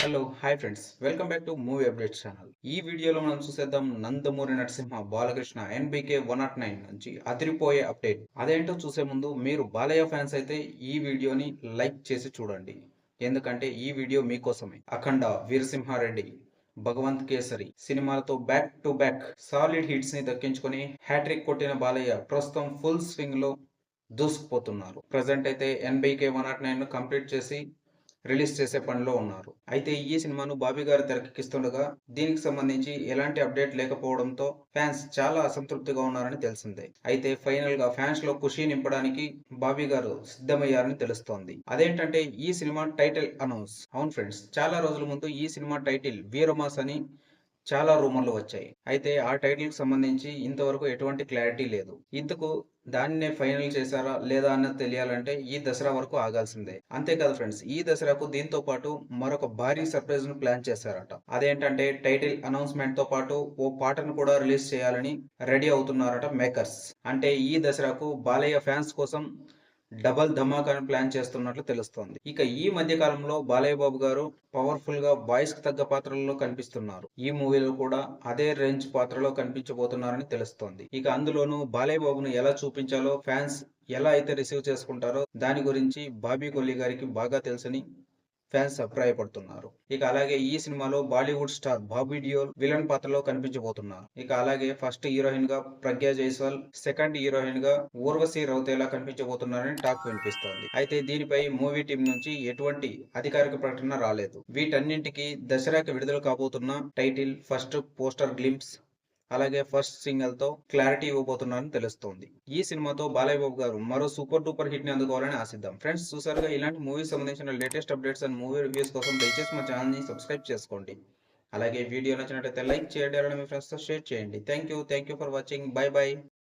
Hello hi friends welcome back to movie updates channel. ఈ వీడియోలో మనం చూసేద్దాం నందమూరి నరసింహ బాలకృష్ణ ఎన్బికే 109 నుంచి అదిరిపోయే అప్డేట్. అదేంటో చూసే ముందు మీరు బాలయ్య ఫ్యాన్స్ అయితే ఈ వీడియోని లైక్ చేసి చూడండి, ఎందుకంటే ఈ వీడియో మీకోసమే. అఖండ, వీరసింహారెడ్డి, భగవంత్ కేసరి సినిమాలతో back to back solid hits ని దక్కించుకొని హ్యాట్రిక్ కొట్టిన బాలయ్య ప్రస్తుతం ఫుల్ స్వింగ్ లో దూసుకుపోతున్నారు. ప్రజెంట్ అయితే ఎన్బికే 109 ను కంప్లీట్ చేసి రిలీజ్ చేసే పనిలో ఉన్నారు. అయితే ఈ సినిమాను బాబీ గారు తెరకెక్కిస్తుండగా దీనికి సంబంధించి ఎలాంటి అప్డేట్ లేకపోవడంతో ఫ్యాన్స్ చాలా అసంతృప్తిగా ఉన్నారని తెలిసిందే. అయితే ఫైనల్ గా ఫ్యాన్స్ లో ఖుషీ నింపడానికి బాబీ గారు సిద్ధమయ్యారని తెలుస్తోంది. అదేంటంటే ఈ సినిమా టైటిల్ అనౌన్స్. అవును ఫ్రెండ్స్, చాలా రోజుల ముందు ఈ సినిమా టైటిల్ వీరమాస్ అని చాలా రూమర్లు వచ్చాయి. అయితే ఆ టైటిల్ కి సంబంధించి ఇంతవరకు ఎటువంటి క్లారిటీ లేదు. ఇందుకు దాన్నే ఫైనల్ చేశారా లేదా అన్నది తెలియాలంటే ఈ దసరా వరకు ఆగాల్సిందే. అంతేకాదు ఫ్రెండ్స్, ఈ దసరాకు దీంతో పాటు మరొక భారీ సర్ప్రైజ్ ను ప్లాన్ చేశారట. అదేంటంటే టైటిల్ అనౌన్స్మెంట్ తో పాటు ఓ పాటను కూడా రిలీజ్ చేయాలని రెడీ అవుతున్నారట మేకర్స్. అంటే ఈ దసరాకు బాలయ్య ఫ్యాన్స్ కోసం డబల్ ధమాకాను ప్లాన్ చేస్తున్నట్లు తెలుస్తోంది. ఇక ఈ మధ్య కాలంలో బాలయ్య బాబు గారు పవర్ఫుల్ గా బాయ్స్ కి తగ్గ పాత్రల్లో కనిపిస్తున్నారు. ఈ మూవీలో కూడా అదే రేంజ్ పాత్రలో కనిపించబోతున్నారని తెలుస్తోంది. ఇక అందులోనూ బాలయ్య బాబును ఎలా చూపించాలో, ఫ్యాన్స్ ఎలా అయితే రిసీవ్ చేసుకుంటారో దాని గురించి బాబీ కొల్లి గారికి బాగా తెలుసని ఫ్యాన్స్ అభిప్రాయపడుతున్నారు. ఇక అలాగే ఈ సినిమాలో బాలీవుడ్ స్టార్ బాబీ డియోల్ విలన్ పాత్రలో కనిపించబోతున్నారు. ఇక అలాగే ఫస్ట్ హీరోయిన్ గా ప్రజ్ఞా జైస్వాల్, సెకండ్ హీరోయిన్ గా ఊర్వశి రౌతేలా కనిపించబోతున్నారని టాక్ వినిపిస్తోంది. అయితే దీనిపై మూవీ టీం నుంచి ఎటువంటి అధికారిక ప్రకటన రాలేదు. వీటన్నింటికి దసరాకి విడుదల కాబోతున్న టైటిల్, ఫస్ట్ పోస్టర్ గ్లింప్స్, అలాగే ఫస్ట్ సింగల్ తో క్లారిటీ ఇవ్వబోతున్నారని తెలుస్తోంది. ఈ సినిమాతో బాలయ్య బాబు గారు మరో సూపర్ డూపర్ హిట్ ని అందుకోవాలని ఆశిద్దాం. ఫ్రెండ్స్, చూసారుగా ఇలాంటి మూవీ సంబంధించిన latest updates and movie reviews కోసం దయచేసి మా ఛానల్ ని సబ్స్క్రైబ్ చేసుకోండి. అలాగే వీడియో నచ్చినట్లయితే లైక్ చేయండి, అలాగే మీ ఫ్రెండ్స్ తో షేర్ చేయండి. Thank you for watching. By by.